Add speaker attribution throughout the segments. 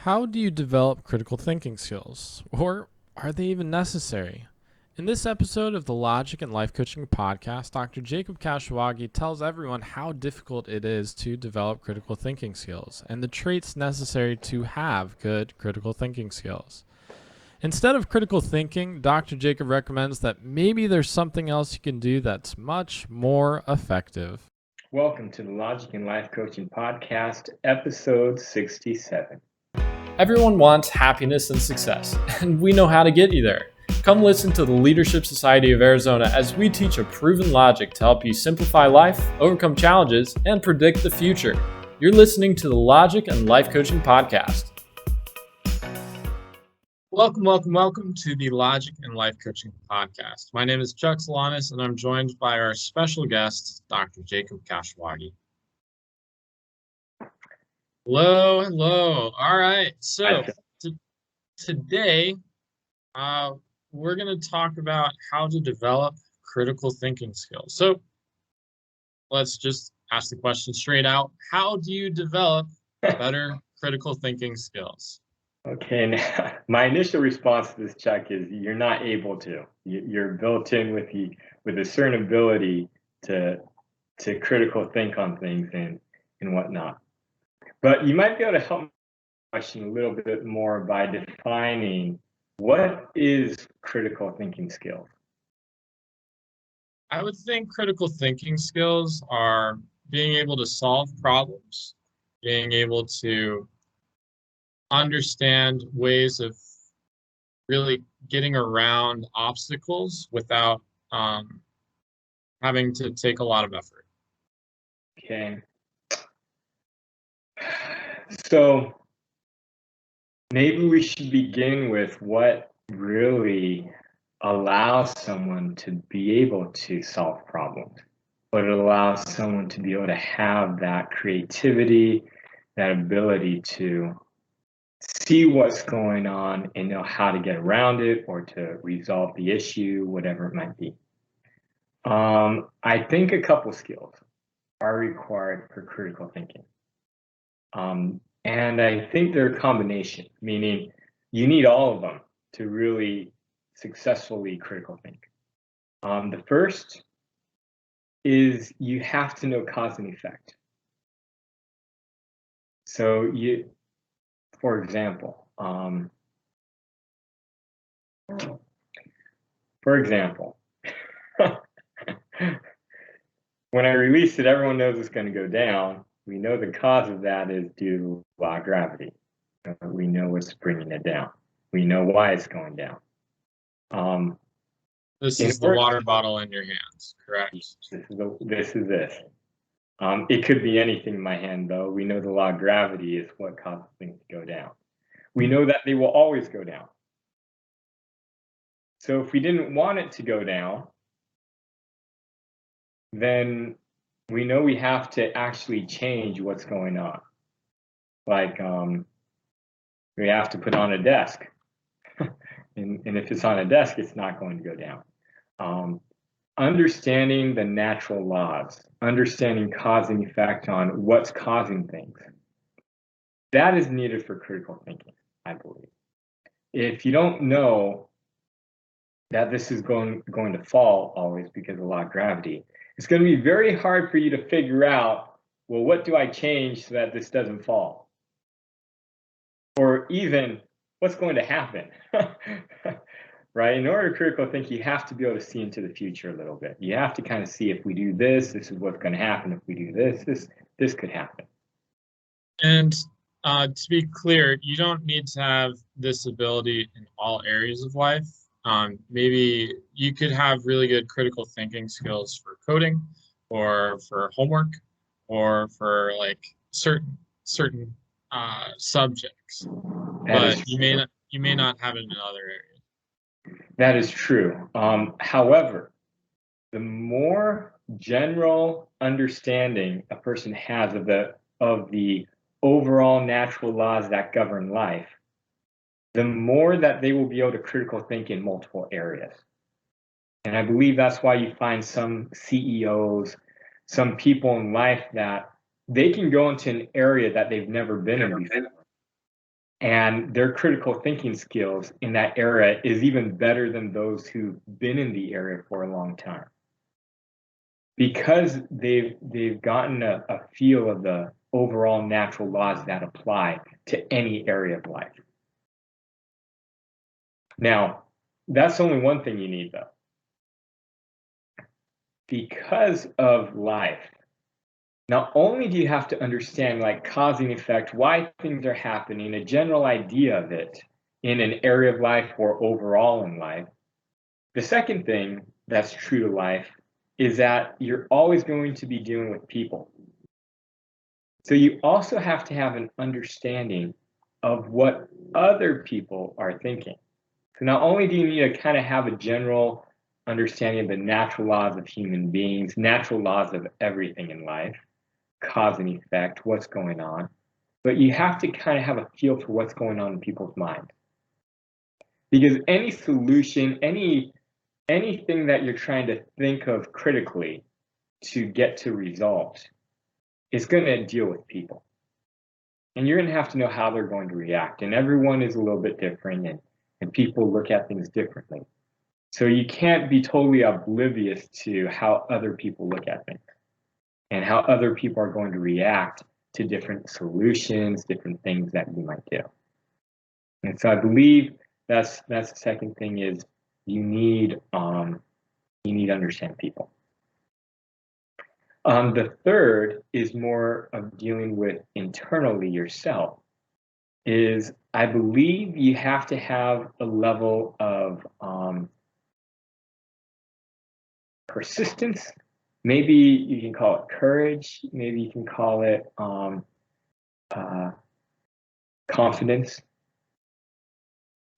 Speaker 1: How do you develop critical thinking skills? Or are they even necessary? In this episode of the Logic and Life Coaching Podcast, Dr. Jacob Kashiwagi tells everyone how difficult it is to develop critical thinking skills and the traits necessary to have good critical thinking skills. Instead of critical thinking, Dr. Jacob recommends that maybe there's something else you can do that's much more effective.
Speaker 2: Welcome to the Logic and Life Coaching Podcast, episode 67.
Speaker 1: Everyone wants happiness and success, and we know how to get you there. Come listen to the Leadership Society of Arizona as we teach a proven logic to help you simplify life, overcome challenges, and predict the future. You're listening to the Logic and Life Coaching Podcast. Welcome to the Logic and Life Coaching Podcast. My name is Chuck Solanas, and I'm joined by our special guest, Dr. Jacob Kashiwagi. Hello. All right. So today, we're going to talk about how to develop critical thinking skills. So let's just ask the question straight out. How do you develop better critical thinking skills?
Speaker 2: Okay, now my initial response to this, Chuck, is you're not able to. You're built in with a certain ability to critical think on things and whatnot. But you might be able to help my question a little bit more by defining what is critical thinking skills.
Speaker 1: I would think critical thinking skills are being able to solve problems, being able to understand ways of really getting around obstacles without having to take a lot of effort.
Speaker 2: Okay. So maybe we should begin with what really allows someone to be able to solve problems, what allows someone to be able to have that creativity, that ability to see what's going on and know how to get around it or to resolve the issue, whatever it might be. I think a couple skills are required for critical thinking. And I think they're a combination, meaning you need all of them to really successfully critical think. The first is you have to know cause and effect. So for example, when I release it, everyone knows it's going to go down. We know the cause of that is due to law of gravity. We know what's bringing it down. We know why it's going down.
Speaker 1: This is the water bottle in your hands, correct?
Speaker 2: This is it. It could be anything in my hand, though. We know the law of gravity is what causes things to go down. We know that they will always go down. So if we didn't want it to go down, then we know we have to actually change what's going on. Like we have to put on a desk. and if it's on a desk, it's not going to go down. Understanding the natural laws, understanding cause and effect on what's causing things. That is needed for critical thinking, I believe. If you don't know that this is going to fall always because of the law of gravity, it's going to be very hard for you to figure out, well, what do I change so that this doesn't fall? Or even, what's going to happen? Right? In order to critical think, you have to be able to see into the future a little bit. You have to kind of see, if we do this, this is what's going to happen. If we do this could happen.
Speaker 1: And to be clear, you don't need to have this ability in all areas of life. Maybe you could have really good critical thinking skills for coding or for homework or for like certain subjects, but you may not have it in other areas.
Speaker 2: That is true. However, the more general understanding a person has of the overall natural laws that govern life, the more that they will be able to critical think in multiple areas. And I believe that's why you find some CEOs, some people in life that they can go into an area that they've never been in before. And their critical thinking skills in that area is even better than those who've been in the area for a long time. Because they've gotten a feel of the overall natural laws that apply to any area of life. Now, that's only one thing you need, though. Because of life, not only do you have to understand like cause and effect, why things are happening, a general idea of it in an area of life or overall in life, the second thing that's true to life is that you're always going to be dealing with people. So you also have to have an understanding of what other people are thinking. So not only do you need to kind of have a general understanding of the natural laws of human beings, natural laws of everything in life, cause and effect, what's going on, but you have to kind of have a feel for what's going on in people's minds. Because any solution, anything that you're trying to think of critically to get to results is going to deal with people. And you're going to have to know how they're going to react. And everyone is a little bit different, and people look at things differently. So you can't be totally oblivious to how other people look at things and how other people are going to react to different solutions, different things that you might do. And so I believe that's the second thing is you need to understand people. The third is more of dealing with internally yourself. Is I believe you have to have a level of persistence. Maybe you can call it courage. Maybe you can call it confidence.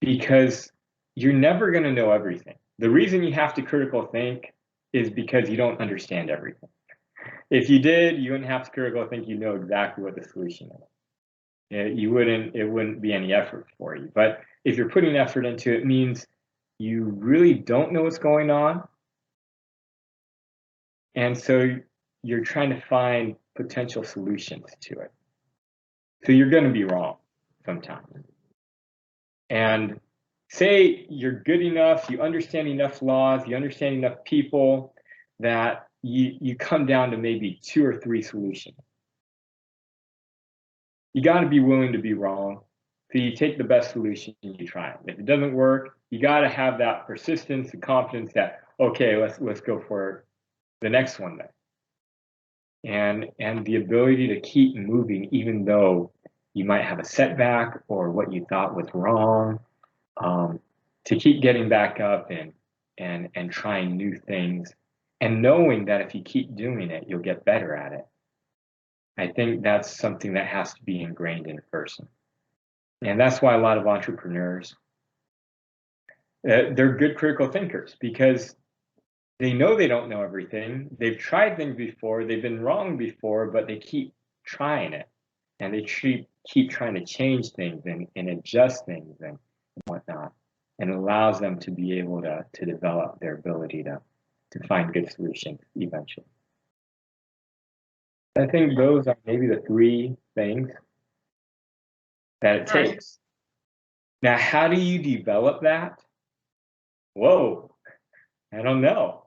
Speaker 2: Because you're never going to know everything. The reason you have to critical think is because you don't understand everything. If you did, you wouldn't have to critical think. You know exactly what the solution is. It wouldn't be any effort for you. But if you're putting effort into it, it means you really don't know what's going on. And so you're trying to find potential solutions to it. So you're going to be wrong sometimes. And say you're good enough, you understand enough laws, you understand enough people that you come down to maybe 2 or 3 solutions. You got to be willing to be wrong. So you take the best solution and you try it. If it doesn't work, you got to have that persistence and confidence that, okay, let's go for the next one then. And the ability to keep moving even though you might have a setback or what you thought was wrong, to keep getting back up and trying new things and knowing that if you keep doing it, you'll get better at it. I think that's something that has to be ingrained in a person. And that's why a lot of entrepreneurs, they're good critical thinkers because they know they don't know everything. They've tried things before, they've been wrong before, but they keep trying it. And they keep trying to change things and adjust things and whatnot. And it allows them to be able to develop their ability to find good solutions eventually. I think those are maybe the 3 things that it takes. Now, how do you develop that? Whoa, I don't know.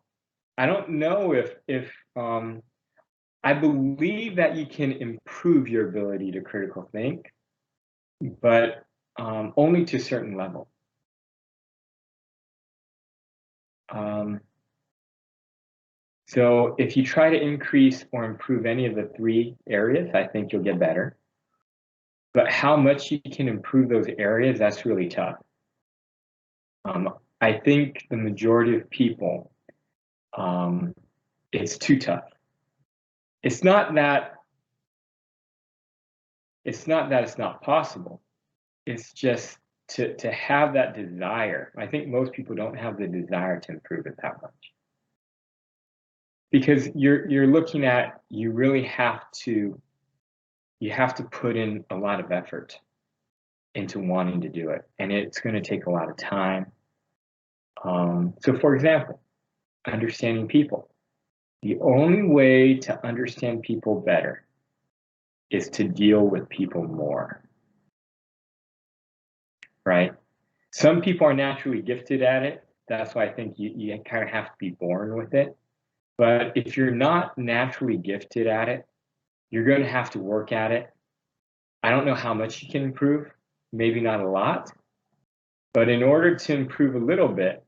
Speaker 2: I don't know if I believe that you can improve your ability to critical think, but only to a certain level. So if you try to increase or improve any of the 3 areas, I think you'll get better. But how much you can improve those areas, that's really tough. I think the majority of people, it's too tough. It's not that it's not possible. It's just to have that desire. I think most people don't have the desire to improve it that much. Because you're looking at you really have to put in a lot of effort into wanting to do it, and it's going to take a lot of time. So for example, understanding people. The only way to understand people better is to deal with people more. right? Some people are naturally gifted at it. That's why I think you kind of have to be born with it. But if you're not naturally gifted at it, you're going to have to work at it. I don't know how much you can improve, maybe not a lot, but in order to improve a little bit,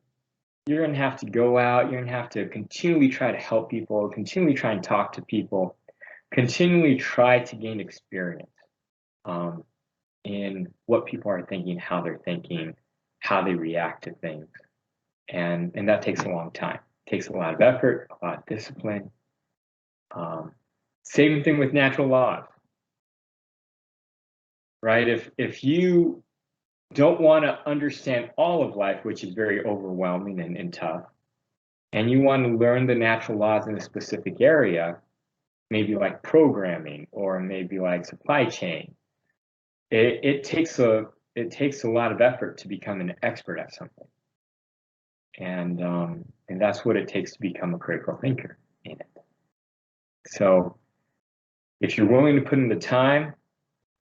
Speaker 2: you're going to have to go out, you're going to have to continually try to help people, continually try and talk to people, continually try to gain experience in what people are thinking, how they're thinking, how they react to things. And that takes a long time. It takes a lot of effort, a lot of discipline. Same thing with natural laws, right? If you don't want to understand all of life, which is very overwhelming and tough, and you want to learn the natural laws in a specific area, maybe like programming or maybe like supply chain, it takes a lot of effort to become an expert at something, and that's what it takes to become a critical thinker in it. So if you're willing to put in the time,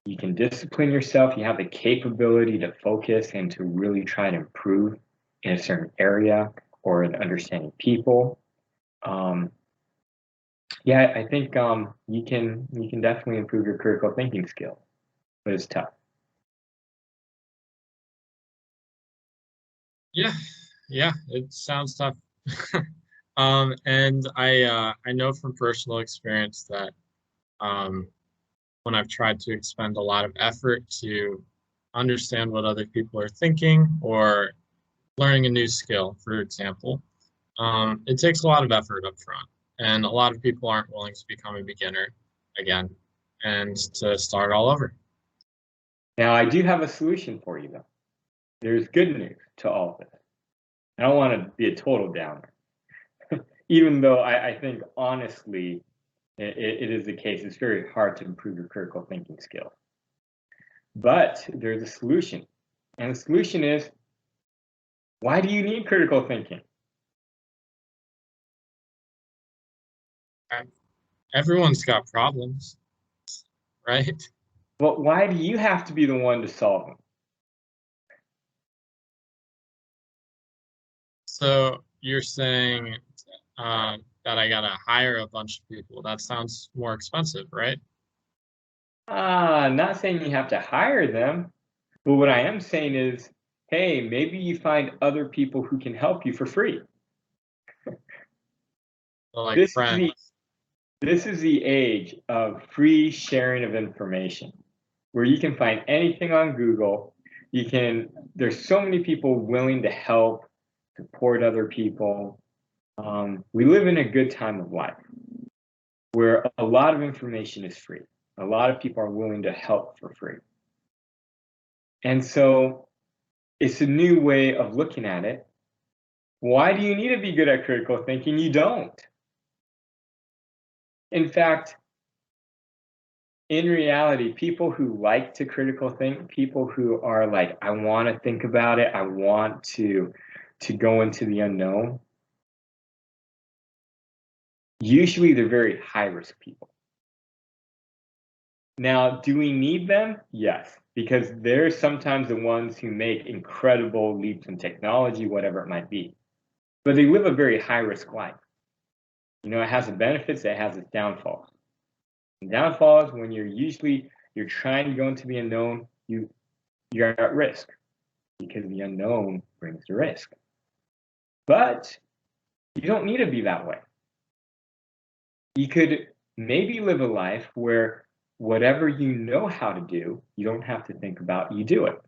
Speaker 2: you can discipline yourself. You have the capability to focus and to really try to improve in a certain area or in understanding people. Yeah, I think you can definitely improve your critical thinking skills, but it's tough.
Speaker 1: Yeah, yeah, it sounds tough. And I know from personal experience that um, when I've tried to expend a lot of effort to understand what other people are thinking or learning a new skill, for example, it takes a lot of effort up front, and a lot of people aren't willing to become a beginner again and to start all over.
Speaker 2: Now, I do have a solution for you, though. There's good news to all of this. I don't want to be a total downer, even though I think honestly it is the case. It's very hard to improve your critical thinking skills. But there's a solution. And the solution is, why do you need critical thinking?
Speaker 1: Everyone's got problems, right?
Speaker 2: Well, why do you have to be the one to solve them?
Speaker 1: So you're saying that I gotta hire a bunch of people. That sounds more expensive, right?
Speaker 2: Not saying you have to hire them, but what I am saying is, hey, maybe you find other people who can help you for free.
Speaker 1: So, like
Speaker 2: This is the
Speaker 1: friends.
Speaker 2: this is the age of free sharing of information, where you can find anything on Google. There's so many people willing to help, support other people. We live in a good time of life where a lot of information is free. A lot of people are willing to help for free. And so it's a new way of looking at it. Why do you need to be good at critical thinking? You don't. In fact, in reality, people who like to critical think, people who are like, I want to think about it, I want to go into the unknown, usually they're very high risk people. Now, do we need them? Yes, because they're sometimes the ones who make incredible leaps in technology, whatever it might be. But they live a very high risk life. You know, it has the benefits, it has its downfalls. And downfalls when you're trying to go into the unknown, you're at risk because the unknown brings the risk. But you don't need to be that way. You could maybe live a life where whatever you know how to do, you don't have to think about, you do it.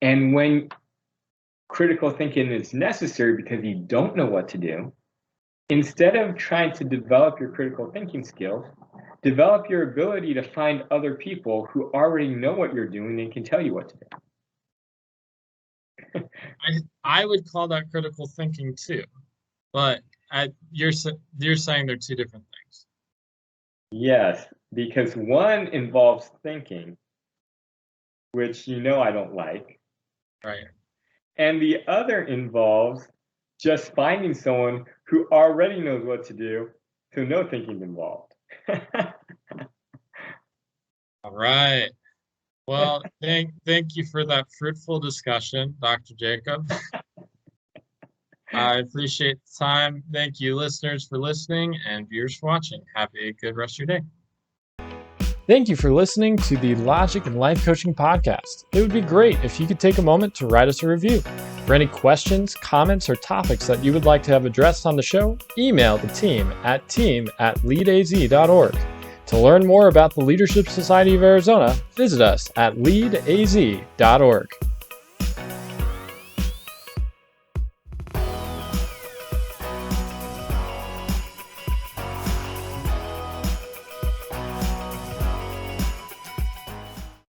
Speaker 2: And when critical thinking is necessary because you don't know what to do, instead of trying to develop your critical thinking skills, develop your ability to find other people who already know what you're doing and can tell you what to do.
Speaker 1: I would call that critical thinking too, but you're saying they're two different things.
Speaker 2: Yes, because one involves thinking, which you know I don't like,
Speaker 1: Right.
Speaker 2: and the other involves just finding someone who already knows what to do, so no thinking's involved.
Speaker 1: All right. Well, thank you for that fruitful discussion, Dr. Jacob. I appreciate the time. Thank you, listeners, for listening and viewers for watching. Have a good rest of your day. Thank you for listening to the Logic and Life Coaching Podcast. It would be great if you could take a moment to write us a review. For any questions, comments, or topics that you would like to have addressed on the show, email the team at leadaz.org. To learn more about the Leadership Society of Arizona, visit us at leadaz.org.